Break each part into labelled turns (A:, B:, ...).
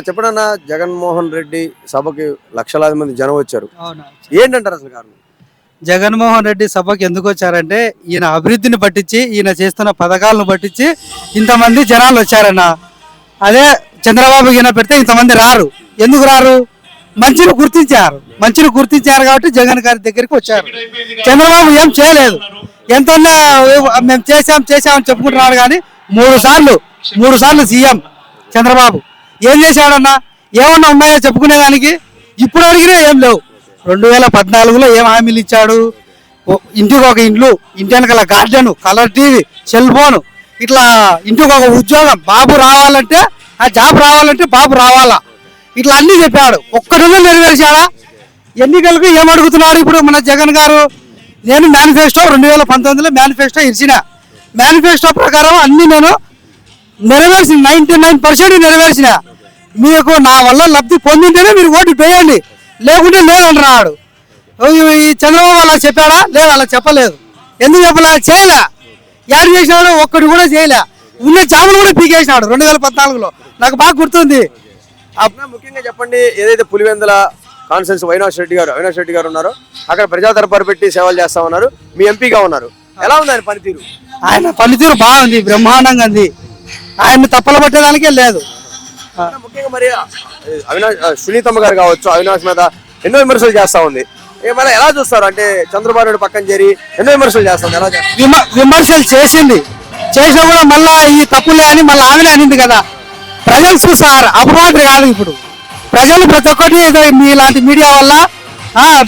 A: చెప్పడన్నా జగన్మోహన్ రెడ్డి సభకి లక్షలాది మంది జనం వచ్చారు. ఏంటంటారు అసలు కారణం?
B: జగన్మోహన్ రెడ్డి సభకి ఎందుకు వచ్చారంటే ఈయన అభివృద్ధిని పట్టించి ఈయన చేస్తున్న పథకాలను పట్టించి ఇంతమంది జనాలు వచ్చారన్న. అదే చంద్రబాబు ఈయన పెడితే ఇంతమంది రారు. ఎందుకు రారు? మంచిని గుర్తించారు కాబట్టి జగన్ గారి దగ్గరికి వచ్చారు. చంద్రబాబు ఏం చేయలేదు. ఎంతన్నా మేము చేశామని చెప్పుకుంటున్నారు కానీ మూడు సార్లు సీఎం చంద్రబాబు ఏం చేశాడన్నా? ఏమన్నా ఉన్నాయో చెప్పుకునేదానికి? ఇప్పుడు అడిగినా ఏం లేవు. 2014లో ఏం హామీలు ఇచ్చాడు? ఇంటికి ఒక ఇంటి వెనకాల garden, colour TV, cell phone, ఇట్లా ఇంటికి ఒక ఉద్యోగం, బాబు రావాలంటే ఆ జాబ్ రావాలంటే బాబు రావాలా, ఇట్లా అన్ని చెప్పాడు. ఒక్కడున్నా నెరవేర్చాడా? ఎన్నికలకు ఏమడుగుతున్నాడు ఇప్పుడు మన జగన్ గారు? నేను మేనిఫెస్టో 2019లో మేనిఫెస్టో ఇచ్చిన మేనిఫెస్టో ప్రకారం అన్ని నేను నెరవేర్చిన 99% నెరవేర్చిన. మీకు నా వల్ల లబ్ధి పొందింటేనే మీరు ఓటు వేయండి, లేకుంటే లేదంటున్నాడు. ఈ చంద్రబాబు అలా చెప్పాడా? లేదు, అలా చెప్పలేదు. ఎందుకు చెప్పలే? చేయలే. యాడ్ చేసినాడు? ఒక్కటి కూడా చేయలే. ఉన్న జాబులు కూడా పీకేసినాడు 2014లో. నాకు బాగా గుర్తుంది.
A: ముఖ్యంగా చెప్పండి, ఏదైతే పులివెందుల కాన్స్టిట్యూన్సీ అవినాష్ రెడ్డి గారు ఉన్నారో అక్కడ ప్రజా దర్బారు పెట్టి సేవలు చేస్తా ఉన్నారు. మీ ఎంపీగా ఉన్నారు. ఎలా ఉంది ఆయన పనితీరు?
B: ఆయన పనితీరు బాగుంది, బ్రహ్మాండంగా ఉంది. ఆయన తప్పలు పట్టేదానికే లేదు.
A: ముఖ్యంగా మరి సునీతమ్మ గారు కావచ్చు, అవినాష్ మీద ఎన్నో విమర్శలు చేస్తా ఉంది. ఏమైనా ఎలా చూస్తారు? అంటే చంద్రబాబు నాయుడు పక్కన చేరి ఎన్నో విమర్శలు చేస్తుంది. ఎలా
B: విమర్శలు చేసినా కూడా మళ్ళా ఈ తప్పులే అని మళ్ళీ ఆమెనే అనింది కదా. ప్రజలు చూస్తారు, అపవాదులు కాదు. ఇప్పుడు ప్రజలు ప్రతి ఒక్కటి మీలాంటి మీడియా వల్ల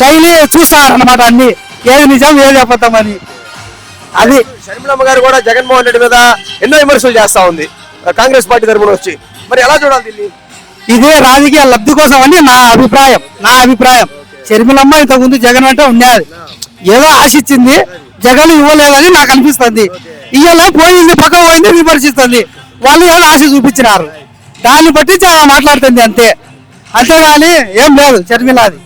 B: డైలీ చూస్తారు అన్నమాట, అన్ని ఏది నిజం ఏది అబద్ధమని. అది
A: షర్మిలమ్మ గారు కూడా జగన్మోహన్ రెడ్డి మీద ఎన్నో విమర్శలు చేస్తా ఉంది కాంగ్రెస్ పార్టీ తరఫున వచ్చి. మరి ఎలా చూడాలి దీన్ని?
B: ఇదే రాజకీయ లబ్ధి కోసం అని నా అభిప్రాయం. షర్మిలమ్మ ఇంతకుముందు జగన్ అంటే ఉన్నది, ఏదో ఆశించింది, జగన్ ఇవ్వలేదని నాకు అనిపిస్తుంది. ఇవ్వలే, పోయింది, పక్క పోయింది, విమర్శిస్తుంది. వాళ్ళు ఏదో ఆశ చూపించినారు, దాన్ని బట్టి చాలా మాట్లాడుతుంది అంతే. అంతేగాని ఏం లేదు షర్మిలాది.